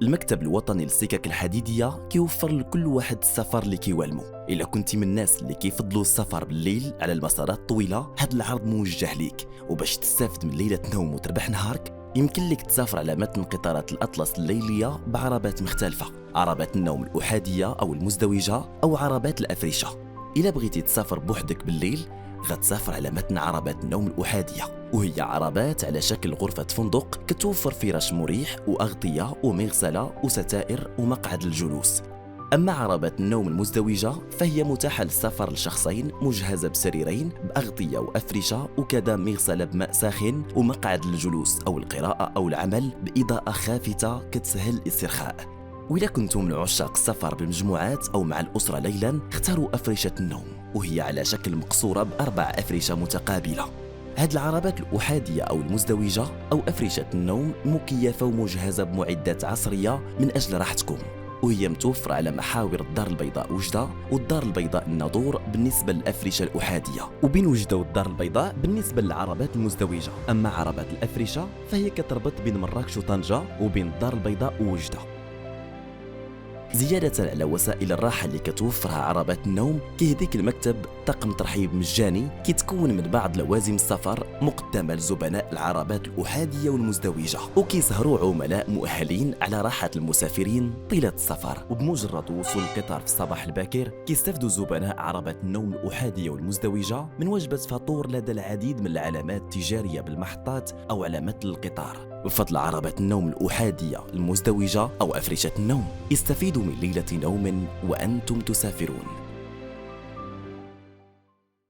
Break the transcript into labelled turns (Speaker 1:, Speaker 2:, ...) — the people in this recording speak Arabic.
Speaker 1: المكتب الوطني للسكك الحديدية كيوفر لكل واحد السفر اللي كيوالمو. إلا كنتي من الناس اللي كيفضلوا السفر بالليل على المسارات الطويلة، هاد العرض موجه ليك. وباش تستافد من ليلة نوم وتربح نهارك، يمكن لك تسافر على متن قطارات الأطلس الليلية بعربات مختلفة، عربات النوم الأحادية أو المزدوجة أو عربات الأفرشة. إلا بغيتي تسافر بوحدك بالليل، غتسافر على متن عربات النوم الأحادية، وهي عربات على شكل غرفة فندق كتوفر فراش مريح وأغطية ومغسلة وستائر ومقعد للجلوس. أما عربات النوم المزدوجة فهي متاحة للسفر لشخصين، مجهزة بسريرين بأغطية وأفرشة وكذا مغسلة بماء ساخن ومقعد للجلوس أو القراءة أو العمل بإضاءة خافتة كتسهل الاسترخاء. وإذا كنتم من عشاق السفر بالمجموعات أو مع الأسرة ليلا، اختاروا أفرشة النوم، وهي على شكل مقصورة ب4 أفرشة متقابلة. هاد العربات الأحادية أو المزدوجة أو أفرشة النوم مكيفة ومجهزة بمعدات عصرية من أجل راحتكم، وهي متوفرة على محاور الدار البيضاء وجدة والدار البيضاء الناظور بالنسبة للأفرشة الأحادية، وبين وجدة والدار البيضاء بالنسبة للعربات المزدوجة. أما عربات الأفرشة فهي كتربط بين مراكش وطنجة وبين الدار البيضاء ووجدة. زيادة على وسائل الراحة اللي كتوفرها عربات النوم، كيهديك المكتب طقم ترحيب مجاني كيتكون من بعض لوازم السفر مقدمة لزبناء العربات الأحادية والمزدوجة، وكيسهروا عملاء مؤهلين على راحة المسافرين طيلة السفر. وبمجرد وصول القطار في الصباح الباكر، كيستافدوا زبناء عربات النوم الأحادية والمزدوجة من وجبة فطور لدى العديد من العلامات التجارية بالمحطات أو على متن القطار. بفضل عربات النوم الأحادية المزدوجة أو أفرشة النوم، استفيدوا من ليلة نوم وأنتم تسافرون.